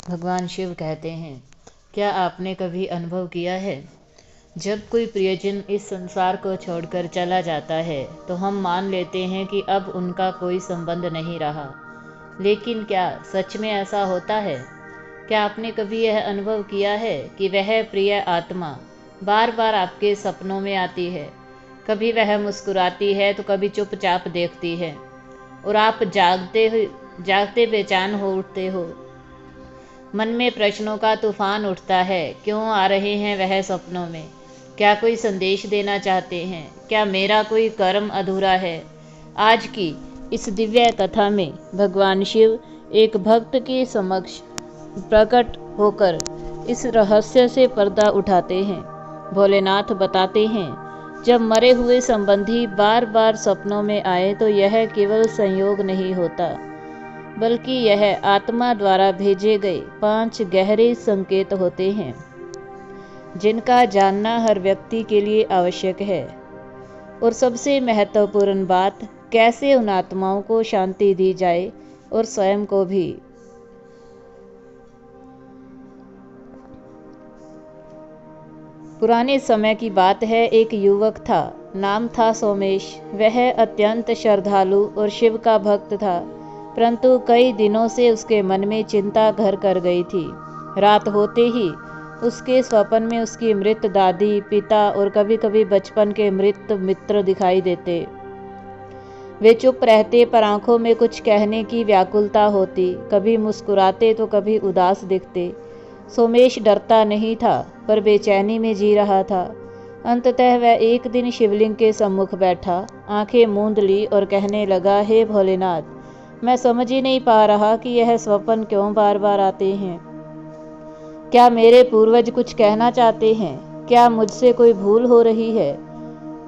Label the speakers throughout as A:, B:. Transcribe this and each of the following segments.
A: भगवान शिव कहते हैं, क्या आपने कभी अनुभव किया है, जब कोई प्रियजन इस संसार को छोड़कर चला जाता है तो हम मान लेते हैं कि अब उनका कोई संबंध नहीं रहा। लेकिन क्या सच में ऐसा होता है? क्या आपने कभी यह अनुभव किया है कि वह प्रिय आत्मा बार बार आपके सपनों में आती है? कभी वह मुस्कुराती है तो कभी चुपचाप देखती है, और आप जागते बेचैन हो उठते हो। मन में प्रश्नों का तूफान उठता है। क्यों आ रहे हैं वह सपनों में? क्या कोई संदेश देना चाहते हैं? क्या मेरा कोई कर्म अधूरा है? आज की इस दिव्य कथा में भगवान शिव एक भक्त के समक्ष प्रकट होकर इस रहस्य से पर्दा उठाते हैं। भोलेनाथ बताते हैं, जब मरे हुए संबंधी बार बार सपनों में आए तो यह केवल संयोग नहीं होता, बल्कि यह आत्मा द्वारा भेजे गए 5 गहरे संकेत होते हैं, जिनका जानना हर व्यक्ति के लिए आवश्यक है। और सबसे महत्वपूर्ण बात, कैसे उन आत्माओं को शांति दी जाए और स्वयं को भी। पुराने समय की बात है। एक युवक था, नाम था सोमेश। वह अत्यंत श्रद्धालु और शिव का भक्त था, परंतु कई दिनों से उसके मन में चिंता घर कर गई थी। रात होते ही उसके स्वप्न में उसकी मृत दादी, पिता और कभी कभी बचपन के मृत मित्र दिखाई देते। वे चुप रहते, पर आंखों में कुछ कहने की व्याकुलता होती। कभी मुस्कुराते तो कभी उदास दिखते। सोमेश डरता नहीं था, पर बेचैनी में जी रहा था। अंततः वह एक दिन शिवलिंग के सम्मुख बैठा, आंखें मूंद ली और कहने लगा, हे भोलेनाथ, मैं समझ ही नहीं पा रहा कि यह स्वप्न क्यों बार बार आते हैं। क्या मेरे पूर्वज कुछ कहना चाहते हैं? क्या मुझसे कोई भूल हो रही है?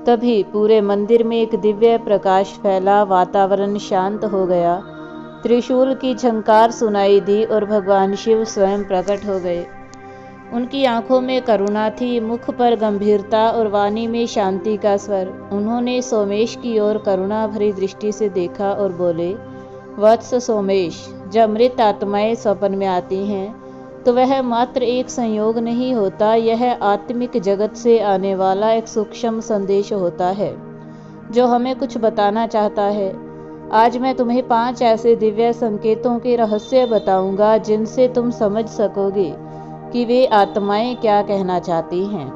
A: तभी पूरे मंदिर में एक दिव्य प्रकाश फैला। वातावरण शांत हो गया। त्रिशूल की झंकार सुनाई दी और भगवान शिव स्वयं प्रकट हो गए। उनकी आंखों में करुणा थी, मुख पर गंभीरता और वाणी में शांति का स्वर। उन्होंने सोमेश की ओर करुणा भरी दृष्टि से देखा और बोले, वत्स सोमेश, जब मृत आत्माएं स्वप्न में आती हैं तो वह मात्र एक संयोग नहीं होता, यह आत्मिक जगत से आने वाला एक सूक्ष्म संदेश होता है जो हमें कुछ बताना चाहता है। आज मैं तुम्हें 5 ऐसे दिव्य संकेतों के रहस्य बताऊंगा, जिनसे तुम समझ सकोगे कि वे आत्माएं क्या कहना चाहती हैं।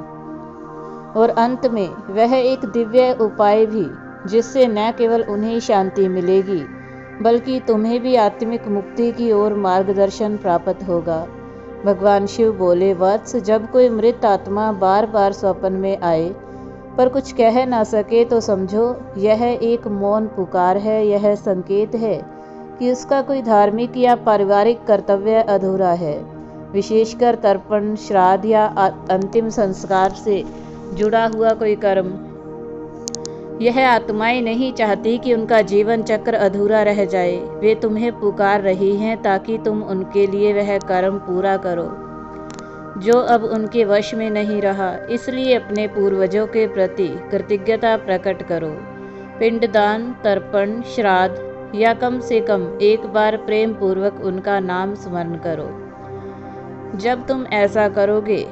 A: और अंत में वह एक दिव्य उपाय भी, जिससे न केवल उन्हें शांति मिलेगी, बल्कि तुम्हें भी आत्मिक मुक्ति की ओर मार्गदर्शन प्राप्त होगा। भगवान शिव बोले, वत्स, जब कोई मृत आत्मा बार बार स्वप्न में आए पर कुछ कह ना सके तो समझो यह एक मौन पुकार है। यह संकेत है कि उसका कोई धार्मिक या पारिवारिक कर्तव्य अधूरा है, विशेषकर तर्पण, श्राद्ध या अंतिम संस्कार से जुड़ा हुआ कोई कर्म। यह आत्माएं नहीं चाहती कि उनका जीवन चक्र अधूरा रह जाए। वे तुम्हें पुकार रही हैं ताकि तुम उनके लिए वह कर्म पूरा करो जो अब उनके वश में नहीं रहा। इसलिए अपने पूर्वजों के प्रति कृतज्ञता प्रकट करो। पिंडदान, तर्पण, श्राद्ध या कम से कम एक बार प्रेम पूर्वक उनका नाम स्मरण करो। जब तुम ऐसा करोगे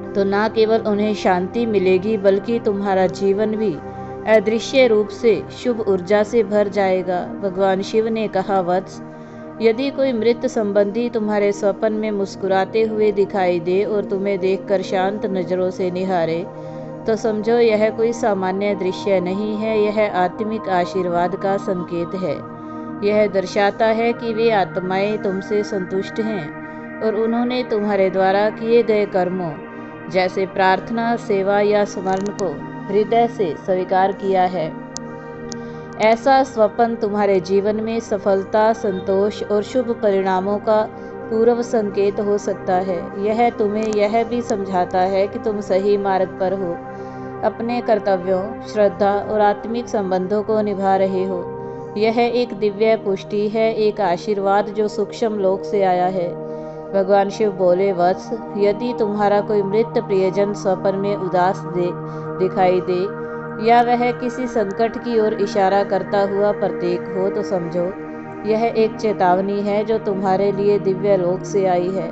A: तो न केवल उन्हें शांति मिलेगी, बल्कि तुम्हारा जीवन भी अदृश्य रूप से शुभ ऊर्जा से भर जाएगा। भगवान शिव ने कहा, वत्स, यदि कोई मृत संबंधी तुम्हारे स्वप्न में मुस्कुराते हुए दिखाई दे और तुम्हें देखकर शांत नजरों से निहारे, तो समझो यह कोई सामान्य दृश्य नहीं है, यह आत्मिक आशीर्वाद का संकेत है। यह दर्शाता है कि वे आत्माएं तुमसे संतुष्ट हैं और उन्होंने तुम्हारे द्वारा किए गए कर्मों जैसे प्रार्थना, सेवा या स्मरण को हृदय से स्वीकार किया है। ऐसा स्वप्न तुम्हारे जीवन में सफलता, संतोष और शुभ परिणामों का पूर्व संकेत हो सकता है। यह तुम्हें यह भी समझाता है कि तुम सही मार्ग पर हो, अपने कर्तव्यों, श्रद्धा और आत्मिक संबंधों को निभा रहे हो। यह एक दिव्य पुष्टि है, एक आशीर्वाद जो सूक्ष्म लोक से आया है। भगवान शिव बोले, वत्स, यदि तुम्हारा कोई मृत प्रियजन स्वप्न में उदास दिखाई दे या वह किसी संकट की ओर इशारा करता हुआ प्रतीक हो, तो समझो यह एक चेतावनी है जो तुम्हारे लिए दिव्य लोक से आई है।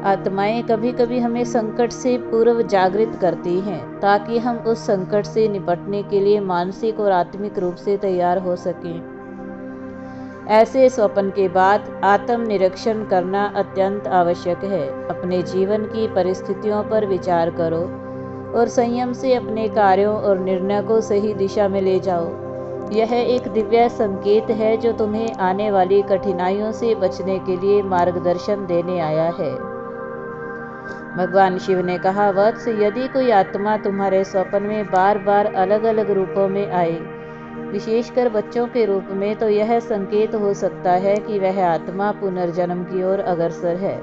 A: आत्माएं कभी कभी हमें संकट से पूर्व जागृत करती हैं ताकि हम उस संकट से निपटने के लिए मानसिक और आत्मिक रूप से तैयार हो सकें। ऐसे स्वप्न के बाद आत्म निरीक्षण करना अत्यंत आवश्यक है। अपने जीवन की परिस्थितियों पर विचार करो और संयम से अपने कार्यों और निर्णय को सही दिशा में ले जाओ। यह एक दिव्य संकेत है जो तुम्हें आने वाली कठिनाइयों से बचने के लिए मार्गदर्शन देने आया है। भगवान शिव ने कहा, वत्स, यदि कोई आत्मा तुम्हारे स्वप्न में बार बार अलग अलग रूपों में आए, विशेषकर बच्चों के रूप में, तो यह संकेत हो सकता है कि वह आत्मा पुनर्जन्म की ओर अग्रसर है।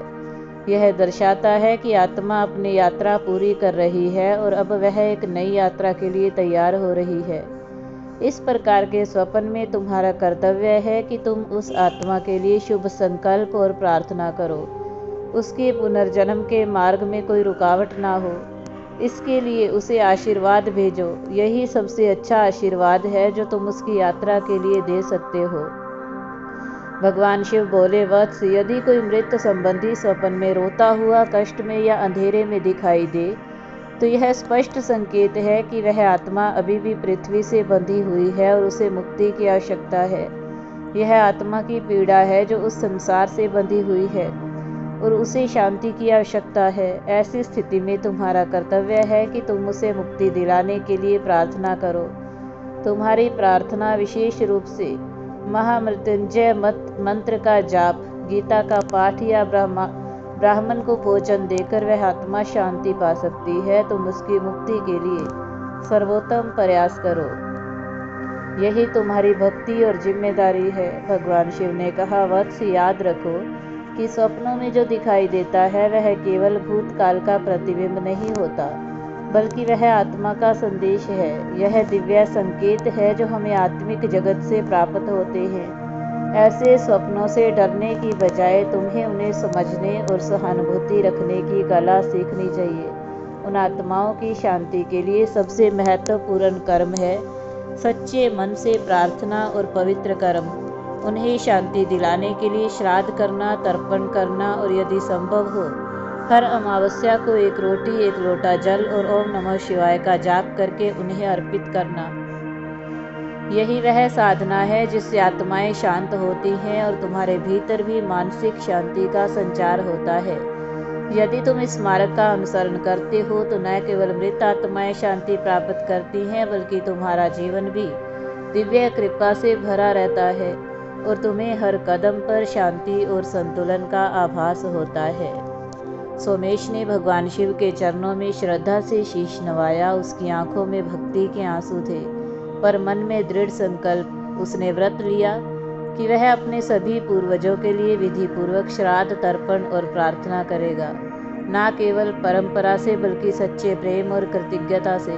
A: यह दर्शाता है कि आत्मा अपनी यात्रा पूरी कर रही है और अब वह एक नई यात्रा के लिए तैयार हो रही है। इस प्रकार के स्वप्न में तुम्हारा कर्तव्य है कि तुम उस आत्मा के लिए शुभ संकल्प और प्रार्थना करो। उसके पुनर्जन्म के मार्ग में कोई रुकावट ना हो, इसके लिए उसे आशीर्वाद भेजो। यही सबसे अच्छा आशीर्वाद है जो तुम उसकी यात्रा के लिए दे सकते हो। भगवान शिव बोले, वत्स, यदि कोई मृत संबंधी स्वप्न में रोता हुआ कष्ट में या अंधेरे में दिखाई दे, तो यह स्पष्ट संकेत है कि वह आत्मा अभी भी पृथ्वी से बंधी हुई है और उसे मुक्ति की आवश्यकता है। यह आत्मा की पीड़ा है जो उस संसार से बंधी हुई है और उसे शांति की आवश्यकता है। ऐसी स्थिति में तुम्हारा कर्तव्य है कि तुम उसे मुक्ति दिलाने के लिए प्रार्थना करो। तुम्हारी प्रार्थना विशेष रूप से महामृत्युंजय मंत्र का जाप, गीता का पाठ या ब्राह्मण को भोजन देकर वह आत्मा शांति पा सकती है। तुम उसकी मुक्ति के लिए सर्वोत्तम प्रयास करो। यही तुम्हारी भक्ति और जिम्मेदारी है। भगवान शिव ने कहा, वत्स, याद रखो कि स्वप्नों में जो दिखाई देता है वह केवल भूतकाल का प्रतिबिंब नहीं होता, बल्कि वह आत्मा का संदेश है। यह दिव्य संकेत है जो हमें आत्मिक जगत से प्राप्त होते हैं। ऐसे स्वप्नों से डरने की बजाय तुम्हें उन्हें समझने और सहानुभूति रखने की कला सीखनी चाहिए। उन आत्माओं की शांति के लिए सबसे महत्वपूर्ण कर्म है सच्चे मन से प्रार्थना और पवित्र कर्म। उन्हें शांति दिलाने के लिए श्राद्ध करना, तर्पण करना और यदि संभव हो हर अमावस्या को एक रोटी, एक लोटा जल और ओम नमः शिवाय का जाप करके उन्हें अर्पित करना। यही वह साधना है जिससे आत्माएं शांत होती हैं और तुम्हारे भीतर भी मानसिक शांति का संचार होता है। यदि तुम इस मार्ग का अनुसरण करते हो तो न केवल मृत आत्माएं शांति प्राप्त करती हैं, बल्कि तुम्हारा जीवन भी दिव्य कृपा से भरा रहता है और तुम्हें हर कदम पर शांति और संतुलन का आभास होता है। सोमेश ने भगवान शिव के चरणों में श्रद्धा से शीश नवाया। उसकी आंखों में भक्ति के आंसू थे, पर मन में दृढ़ संकल्प। उसने व्रत लिया कि वह अपने सभी पूर्वजों के लिए विधि पूर्वक श्राद्ध, तर्पण और प्रार्थना करेगा, न केवल परंपरा से बल्कि सच्चे प्रेम और कृतज्ञता से।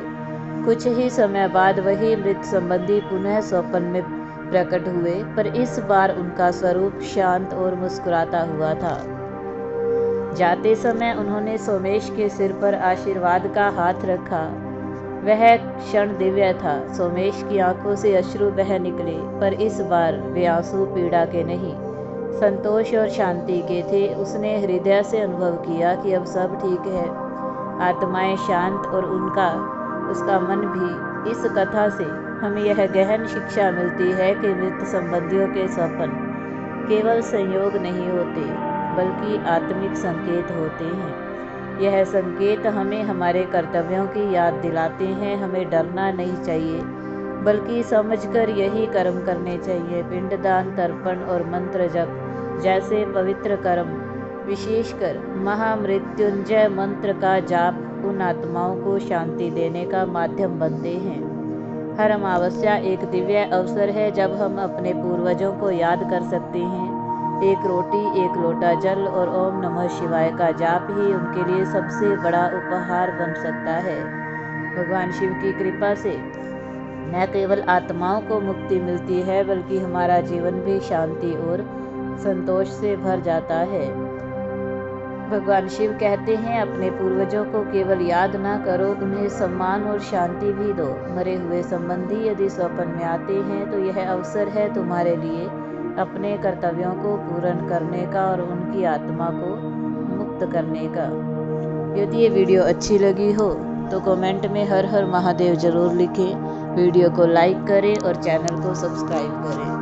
A: कुछ ही समय बाद वही मृत संबंधी पुनः स्वप्न में प्रकट हुए, पर इस बार उनका स्वरूप शांत और मुस्कुराता हुआ था। जाते समय उन्होंने सोमेश के सिर पर आशीर्वाद का हाथ रखा। वह क्षण दिव्य था। सोमेश की आंखों से अश्रु बह निकले, पर इस बार वे आंसू पीड़ा के नहीं, संतोष और शांति के थे। उसने हृदय से अनुभव किया कि अब सब ठीक है, आत्माएं शांत और उसका मन भी। इस कथा से हमें यह गहन शिक्षा मिलती है कि मृत संबंधियों के स्वप्न केवल संयोग नहीं होते, बल्कि आत्मिक संकेत होते हैं। यह संकेत हमें हमारे कर्तव्यों की याद दिलाते हैं। हमें डरना नहीं चाहिए, बल्कि समझकर यही कर्म करने चाहिए। पिंडदान, तर्पण और मंत्र जप जैसे पवित्र कर्म, विशेषकर महामृत्युंजय मंत्र का जाप, उन आत्माओं को शांति देने का माध्यम बनते हैं। हर अमावस्या एक दिव्य अवसर है जब हम अपने पूर्वजों को याद कर सकते हैं। एक रोटी, एक लोटा जल और ओम नमः शिवाय का जाप ही उनके लिए सबसे बड़ा उपहार बन सकता है। भगवान शिव की कृपा से न केवल आत्माओं को मुक्ति मिलती है, बल्कि हमारा जीवन भी शांति और संतोष से भर जाता है। भगवान शिव कहते हैं, अपने पूर्वजों को केवल याद ना करो, उन्हें सम्मान और शांति भी दो। मरे हुए संबंधी यदि स्वप्न में आते हैं तो यह अवसर है तुम्हारे लिए अपने कर्तव्यों को पूर्ण करने का और उनकी आत्मा को मुक्त करने का। यदि ये वीडियो अच्छी लगी हो तो कमेंट में हर हर महादेव जरूर लिखें, वीडियो को लाइक करें और चैनल को सब्सक्राइब करें।